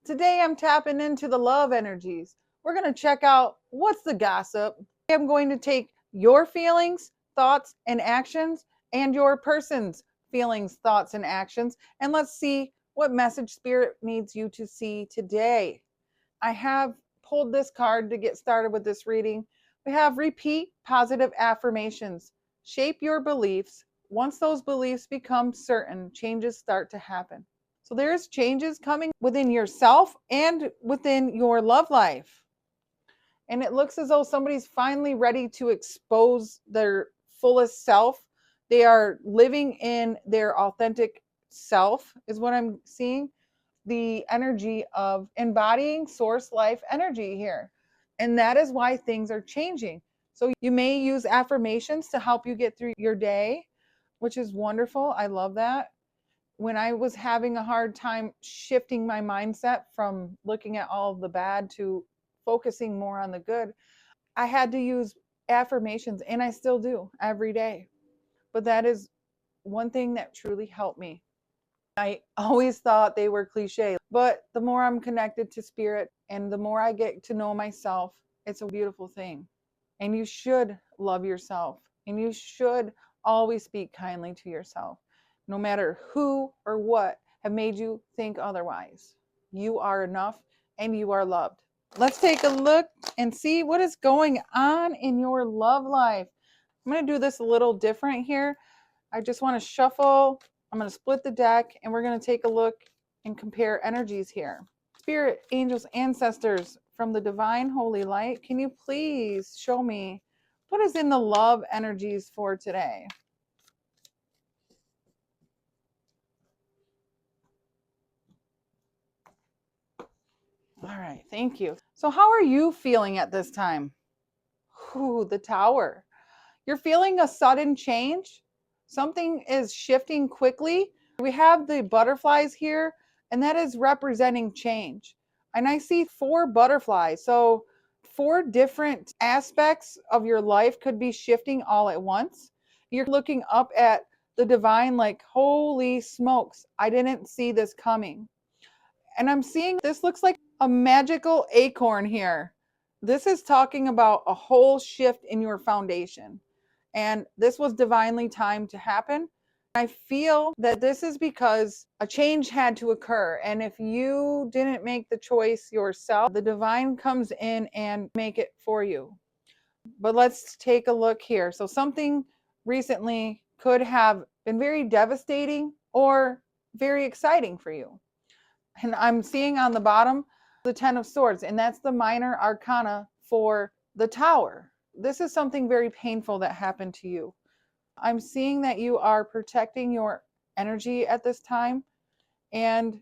Today I'm tapping into the love energies. We're going to check out what's the gossip. I'm going to take your feelings, thoughts, and actions and your person's feelings, thoughts, and actions, and let's see what message spirit needs you to see today. I have pulled this card to get started with this reading. We have repeat positive affirmations. Shape your beliefs. Once those beliefs become certain, changes start to happen. So there's changes coming within yourself and within your love life. And it looks as though somebody's finally ready to expose their fullest self. They are living in their authentic self, is what I'm seeing. The energy of embodying source life energy here. And that is why things are changing. So you may use affirmations to help you get through your day, which is wonderful. I love that. When I was having a hard time shifting my mindset from looking at all of the bad to focusing more on the good, I had to use affirmations, and I still do every day. But that is one thing that truly helped me. I always thought they were cliche, but the more I'm connected to spirit and the more I get to know myself, it's a beautiful thing. And you should love yourself, and you should always speak kindly to yourself, no matter who or what have made you think otherwise. You are enough and you are loved. Let's take a look and see what is going on in your love life. I'm going to do this a little different here. I just want to shuffle. I'm going to split the deck and we're going to take a look and compare energies here. Spirit, angels, ancestors from the divine holy light, can you please show me what is in the love energies for today? All right, thank you. So how are you feeling at this time? Ooh, the Tower. You're feeling a sudden change. Something is shifting quickly. We have the butterflies here, and that is representing change. And I see 4 butterflies. So 4 different aspects of your life could be shifting all at once. You're looking up at the divine like, holy smokes, I didn't see this coming. And I'm seeing this looks like a magical acorn here. This is talking about a whole shift in your foundation. And this was divinely timed to happen. I feel that this is because a change had to occur. And if you didn't make the choice yourself, the divine comes in and make it for you. But let's take a look here. So something recently could have been very devastating or very exciting for you. And I'm seeing on the bottom the 10 of swords, and that's the minor arcana for the Tower. This is something very painful that happened to you. I'm seeing that you are protecting your energy at this time, and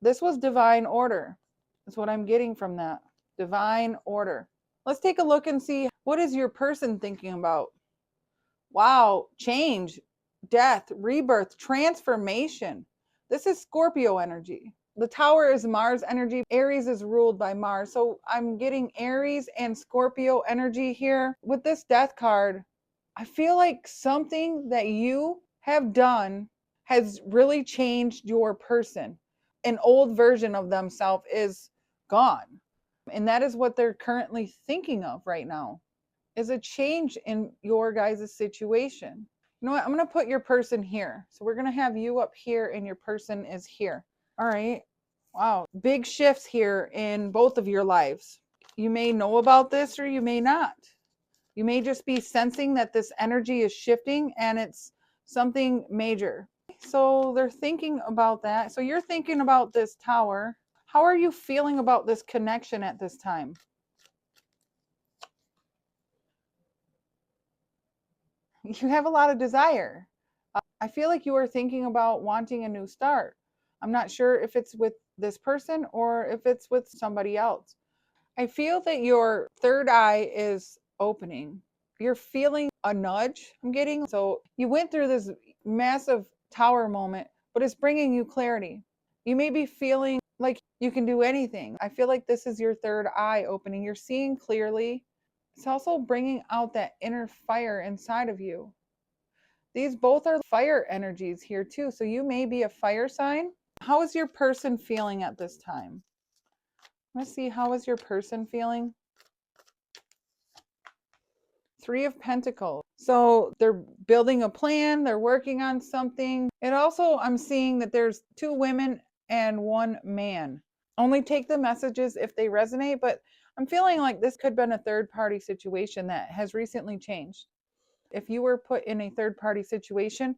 this was divine order. That's what I'm getting from that. Divine order. Let's take a look and see, what is your person thinking about? Wow, change, death, rebirth, transformation. This is Scorpio energy. The Tower is Mars energy. Aries is ruled by Mars. So I'm getting Aries and Scorpio energy here. With this death card, I feel like something that you have done has really changed your person. An old version of themselves is gone. And that is what they're currently thinking of right now, is a change in your guys' situation. You know what? I'm going to put your person here. So we're going to have you up here and your person is here. All right. Wow. Big shifts here in both of your lives. You may know about this or you may not. You may just be sensing that this energy is shifting and it's something major. So they're thinking about that. So you're thinking about this Tower. How are you feeling about this connection at this time? You have a lot of desire. I feel like you are thinking about wanting a new start. I'm not sure if it's with this person or if it's with somebody else. I feel that your third eye is opening. You're feeling a nudge, I'm getting. So you went through this massive Tower moment, but it's bringing you clarity. You may be feeling like you can do anything. I feel like this is your third eye opening. You're seeing clearly. It's also bringing out that inner fire inside of you. These both are fire energies here too. So you may be a fire sign. How is your person feeling at this time? Let's see, how is your person feeling? Three of Pentacles. So they're building a plan, they're working on something. It also, I'm seeing that there's two women and one man. Only take the messages if they resonate, but I'm feeling like this could have been a third party situation that has recently changed. If you were put in a third party situation,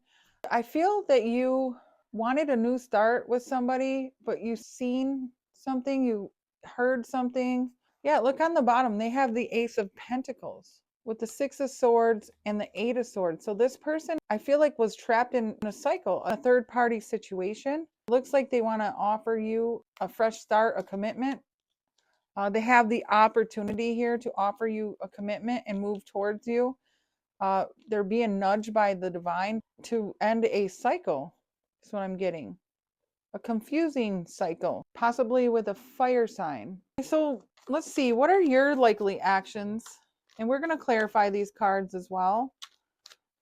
I feel that you wanted a new start with somebody, but you've seen something, you heard something. Yeah, look on the bottom. They have the Ace of Pentacles with the Six of Swords and the Eight of Swords. So this person, I feel like, was trapped in a cycle, a third party situation. Looks like they want to offer you a fresh start, a commitment. They have the opportunity here to offer you a commitment and move towards you. They're being nudged by the divine to end a cycle. That's what I'm getting. A confusing cycle, possibly with a fire sign. So let's see, what are your likely actions? And we're going to clarify these cards as well.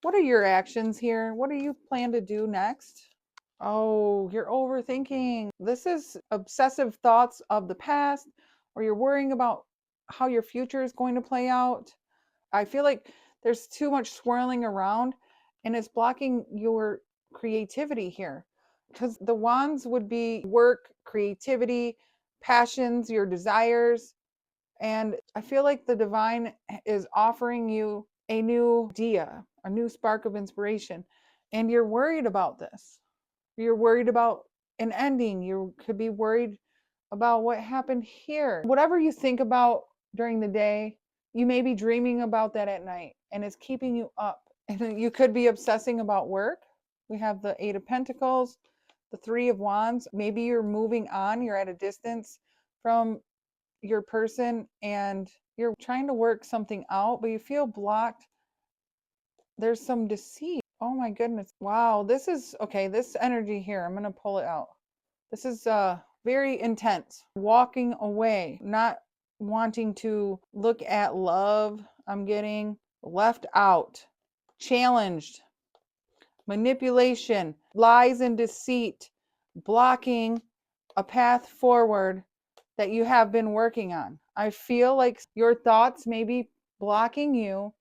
What are your actions here? What do you plan to do next? Oh, you're overthinking. This is obsessive thoughts of the past, or you're worrying about how your future is going to play out. I feel like there's too much swirling around and it's blocking your creativity here. Because the wands would be work, creativity, passions, your desires. And I feel like the divine is offering you a new idea, a new spark of inspiration. And you're worried about this. You're worried about an ending. You could be worried about what happened here. Whatever you think about during the day, you may be dreaming about that at night and it's keeping you up. And you could be obsessing about work. We have the Eight of Pentacles, the Three of Wands. Maybe you're moving on, you're at a distance from your person and you're trying to work something out, but you feel blocked. There's some deceit. Oh my goodness. Wow. This is okay. This energy here, I'm going to pull it out. This is very intense. Walking away, not wanting to look at love. I'm getting left out, challenged, manipulation, lies and deceit, blocking a path forward that you have been working on. I feel like your thoughts may be blocking you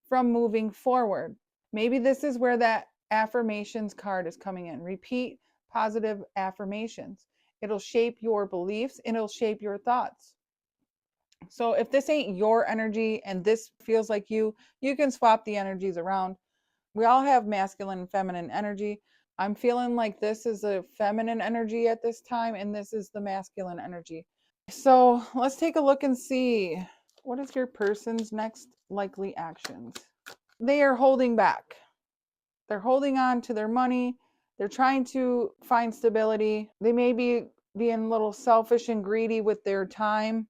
from moving forward. Maybe this is where that affirmations card is coming in. Repeat positive affirmations. It'll shape your beliefs and it'll shape your thoughts. So if this ain't your energy and this feels like you can swap the energies around. We all have masculine and feminine energy. I'm feeling like this is a feminine energy at this time and this is the masculine energy. So let's take a look and see, what is your person's next likely actions? They are holding back. They're holding on to their money. They're trying to find stability. They may be being a little selfish and greedy with their time.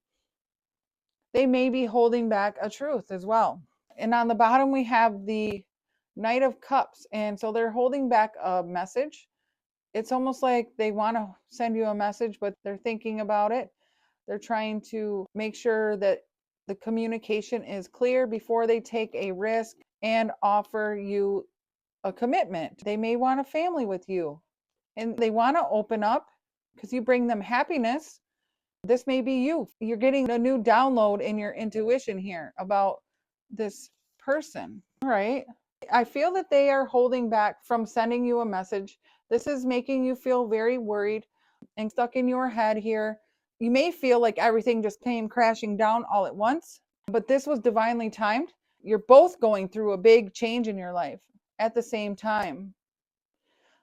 They may be holding back a truth as well. And on the bottom, we have the Knight of Cups. And so they're holding back a message. It's almost like they want to send you a message, but they're thinking about it. They're trying to make sure that the communication is clear before they take a risk and offer you a commitment. They may want a family with you and they want to open up because you bring them happiness. This may be you. You're getting a new download in your intuition here about this person. All right. I feel that they are holding back from sending you a message. This is making you feel very worried and stuck in your head here. You may feel like everything just came crashing down all at once, but this was divinely timed. You're both going through a big change in your life at the same time.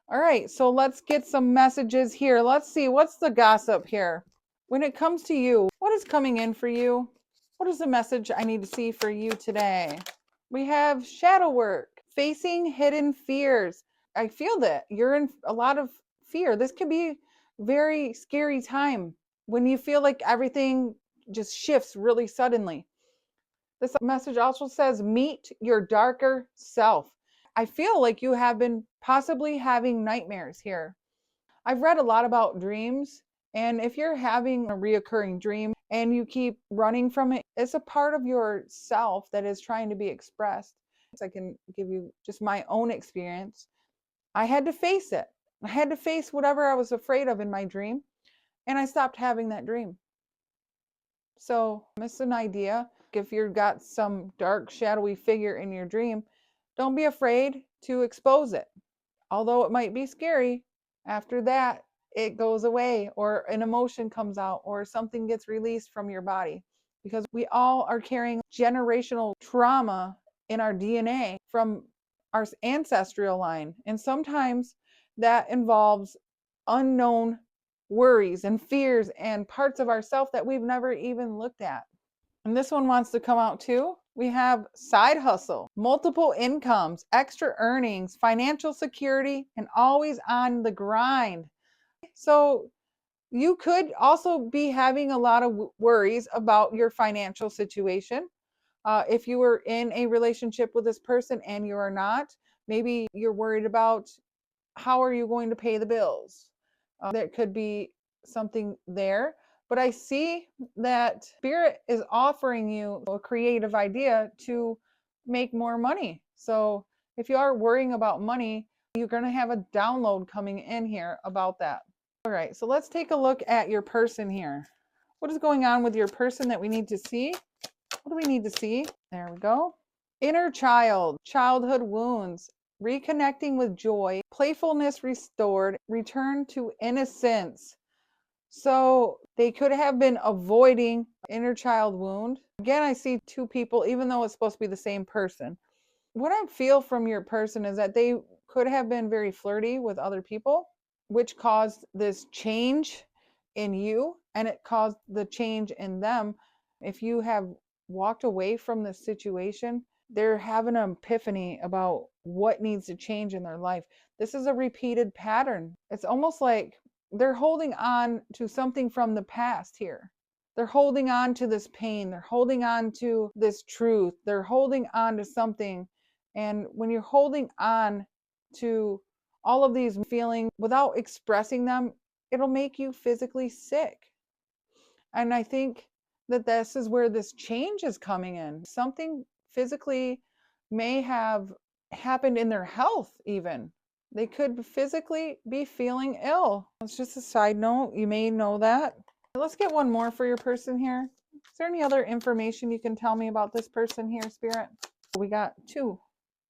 All right, so let's get some messages here. Let's see, what's the gossip here? When it comes to you, what is coming in for you? What is the message I need to see for you today? We have shadow work, facing hidden fears. I feel that you're in a lot of fear. This could be a very scary time when you feel like everything just shifts really suddenly. This message also says, meet your darker self. I feel like you have been possibly having nightmares here. I've read a lot about dreams, and if you're having a reoccurring dream and you keep running from it, it's a part of yourself that is trying to be expressed. So I can give you just my own experience. I had to face it. I had to face whatever I was afraid of in my dream, and I stopped having that dream. So it's an idea. If you've got some dark, shadowy figure in your dream, don't be afraid to expose it. Although it might be scary, after that, it goes away, or an emotion comes out, or something gets released from your body. Because we all are carrying generational trauma in our DNA from our ancestral line. And sometimes that involves unknown worries and fears and parts of ourself that we've never even looked at. And this one wants to come out too. We have side hustle, multiple incomes, extra earnings, financial security, and always on the grind. So you could also be having a lot of worries about your financial situation. If you were in a relationship with this person and you are not, maybe you're worried about how are you going to pay the bills? There could be something there. But I see that Spirit is offering you a creative idea to make more money. So if you are worrying about money, you're going to have a download coming in here about that. All right, so let's take a look at your person here. What is going on with your person that we need to see? What do we need to see? There we go. Inner child, childhood wounds, reconnecting with joy, playfulness restored, return to innocence. So they could have been avoiding inner child wound. Again, I see two people, even though it's supposed to be the same person. What I feel from your person is that they could have been very flirty with other people, which caused this change in you, and it caused the change in them. If you have walked away from this situation, they're having an epiphany about what needs to change in their life. This is a repeated pattern. It's almost like they're holding on to something from the past here. They're holding on to this pain. They're holding on to this truth. They're holding on to something. And when you're holding on to all of these feelings without expressing them, it'll make you physically sick. And I think that this is where this change is coming in. Something physically may have happened in their health, even. They could physically be feeling ill. It's just a side note. You may know that. Let's get one more for your person here. Is there any other information you can tell me about this person here, Spirit? We got two.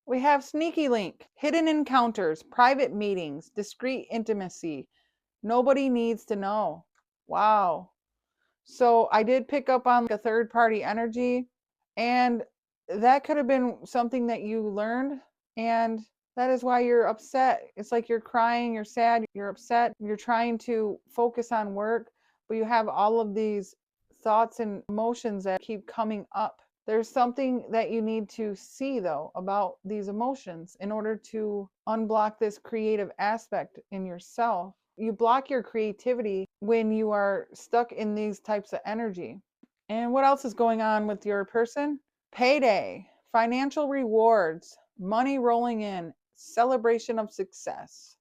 We have sneaky link, hidden encounters, private meetings, discreet intimacy. Nobody needs to know. Wow. So I did pick up on a third party energy, and that could have been something that you learned, and that is why you're upset. It's like you're crying, you're sad, you're upset, you're trying to focus on work, but you have all of these thoughts and emotions that keep coming up. There's something that you need to see, though, about these emotions in order to unblock this creative aspect in yourself. You block your creativity when you are stuck in these types of energy. And what else is going on with your person? Payday, financial rewards, money rolling in, celebration of success.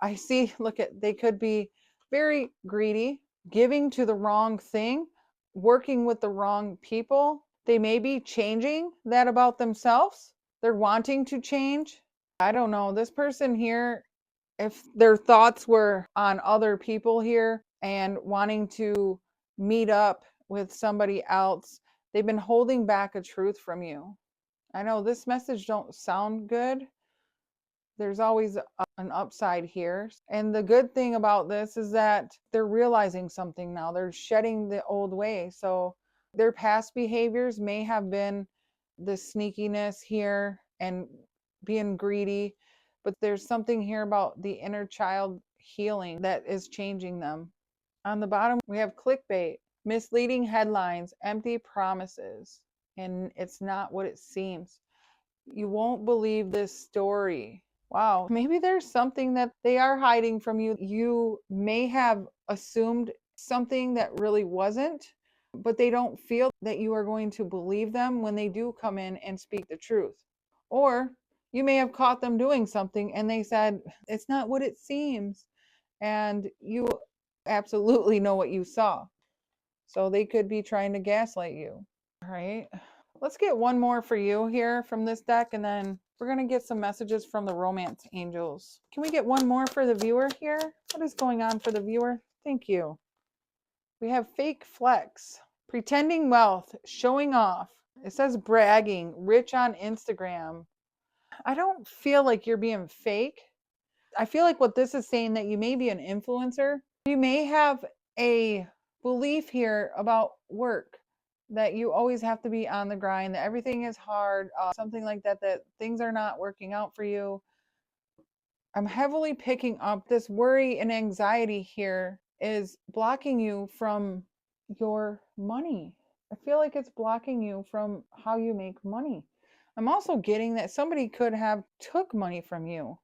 I see, look at, they could be very greedy, giving to the wrong thing, working with the wrong people. They may be changing that about themselves. They're wanting to change. I don't know. This person here, if their thoughts were on other people here and wanting to meet up with somebody else, they've been holding back a truth from you. I know this message don't sound good. There's always an upside here. And the good thing about this is that they're realizing something now. They're shedding the old way. So their past behaviors may have been the sneakiness here and being greedy, but there's something here about the inner child healing that is changing them. On the bottom, we have clickbait, misleading headlines, empty promises, and it's not what it seems. You won't believe this story. Wow, maybe there's something that they are hiding from you. You may have assumed something that really wasn't, but they don't feel that you are going to believe them when they do come in and speak the truth. Or you may have caught them doing something and they said, it's not what it seems. And you absolutely know what you saw. So they could be trying to gaslight you. All right. Let's get one more for you here from this deck, and then we're going to get some messages from the romance angels. Can we get one more for the viewer here? What is going on for the viewer? Thank you. We have fake flex, Pretending wealth, showing off. It says bragging, rich on Instagram. I don't feel like you're being fake. I feel like what this is saying that you may be an influencer. You may have a belief here about work that you always have to be on the grind, that everything is hard, something like that, that things are not working out for you. I'm heavily picking up this worry and anxiety here is blocking you from your money. I feel like it's blocking you from how you make money. I'm also getting that somebody could have took money from you.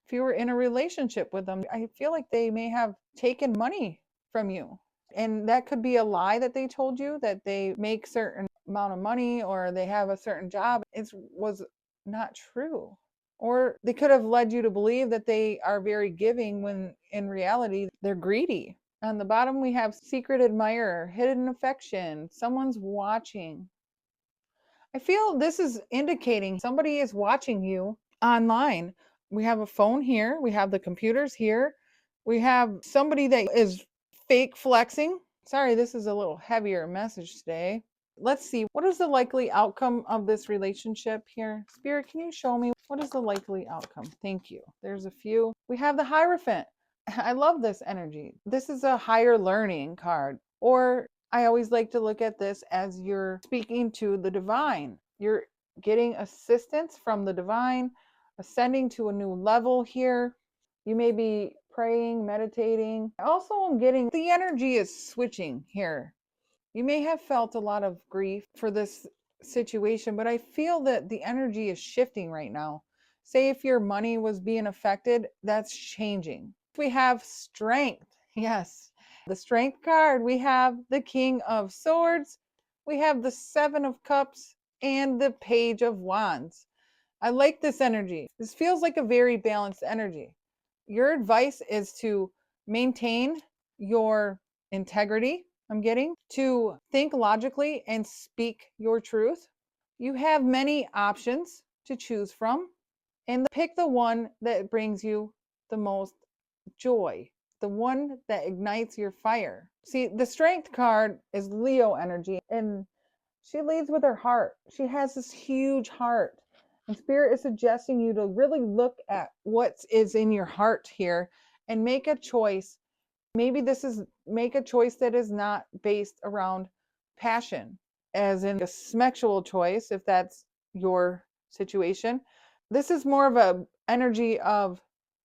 If you were in a relationship with them, I feel like they may have taken money from you. And that could be a lie that they told you, that they make certain amount of money or they have a certain job. It was not true. Or they could have led you to believe that they are very giving when in reality they're greedy. On the bottom, we have secret admirer, hidden affection, someone's watching. I feel this is indicating somebody is watching you online. We have a phone here, we have the computers here, we have somebody that is fake flexing. Sorry, this is a little heavier message today. Let's see, what is the likely outcome of this relationship here? Spirit, can you show me what is the likely outcome? Thank you. There's a few. We have the Hierophant. I love this energy. This is a higher learning card. Or I always like to look at this as you're speaking to the divine. You're getting assistance from the divine, ascending to a new level here. You may be praying, meditating. Also, I'm getting the energy is switching here. You may have felt a lot of grief for this situation, but I feel that the energy is shifting right now. Say if your money was being affected, that's changing. We have strength. Yes. The strength card, we have the King of Swords, we have the Seven of Cups, and the Page of Wands. I like this energy. This feels like a very balanced energy. Your advice is to maintain your integrity. I'm getting to think logically and speak your truth. You have many options to choose from, and pick the one that brings you the most joy, the one that ignites your fire. See, the strength card is Leo energy, and she leads with her heart. She has this huge heart. And Spirit is suggesting you to really look at what is in your heart here and make a choice. Maybe this is make a choice that is not based around passion, as in a sexual choice, if that's your situation. This is more of a energy of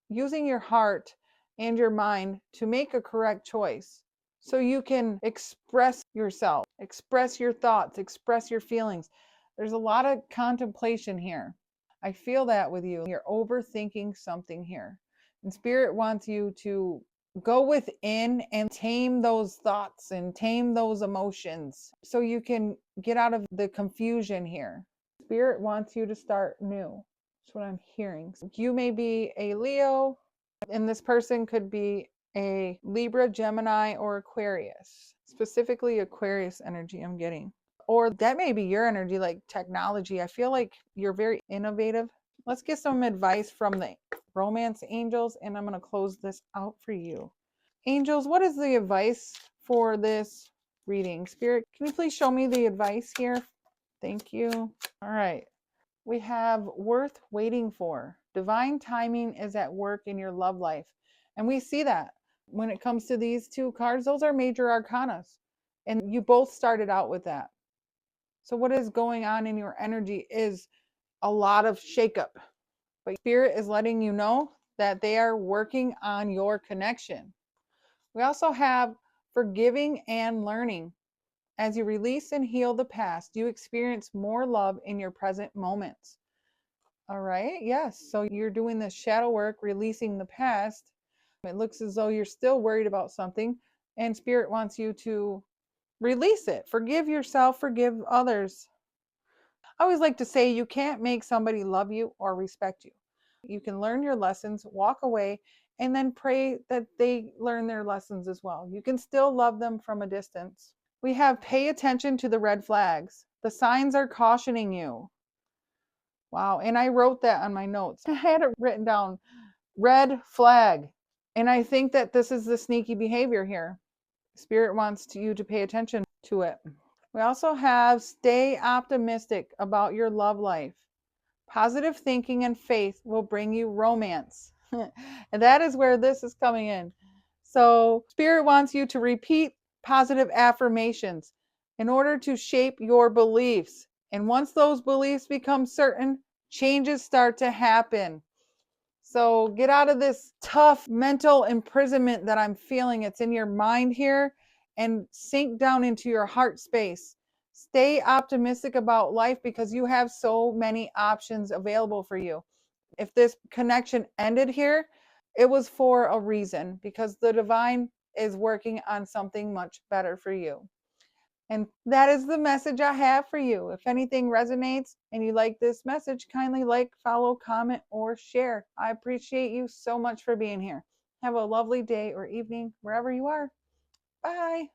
using your heart and your mind to make a correct choice so you can express yourself, express your thoughts, express your feelings. There's a lot of contemplation here. I feel that with you. You're overthinking something here. And Spirit wants you to go within and tame those thoughts and tame those emotions so you can get out of the confusion here. Spirit wants you to start new. That's what I'm hearing. You may be a Leo, and this person could be a Libra, Gemini, or Aquarius. Specifically Aquarius energy I'm getting. Or that may be your energy, like technology. I feel like you're very innovative. Let's get some advice from the romance angels, and I'm going to close this out for you. Angels, what is the advice for this reading? Spirit, can you please show me the advice here? Thank you. All right. We have worth waiting for. Divine timing is at work in your love life. And we see that when it comes to these two cards, those are major arcanas. And you both started out with that. So what is going on in your energy is a lot of shakeup. But Spirit is letting you know that they are working on your connection. We also have forgiving and learning. As you release and heal the past, you experience more love in your present moments. All right, yes. So you're doing this shadow work, releasing the past. It looks as though you're still worried about something, and Spirit wants you to release it. Forgive yourself, forgive others. I always like to say you can't make somebody love you or respect you. You can learn your lessons, walk away, and then pray that they learn their lessons as well. You can still love them from a distance. We have pay attention to the red flags. The signs are cautioning you. Wow. And I wrote that on my notes. I had it written down, red flag. And I think that this is the sneaky behavior here. Spirit wants you to pay attention to it. We also have stay optimistic about your love life. Positive thinking and faith will bring you romance. And that is where this is coming in. So, Spirit wants you to repeat positive affirmations in order to shape your beliefs. And once those beliefs become certain, changes start to happen. So, get out of this tough mental imprisonment that I'm feeling. It's in your mind here, and sink down into your heart space. Stay optimistic about life because you have so many options available for you. If this connection ended here, it was for a reason, because the divine is working on something much better for you. And that is the message I have for you. If anything resonates and you like this message, kindly like, follow, comment, or share. I appreciate you so much for being here. Have a lovely day or evening wherever you are. Bye.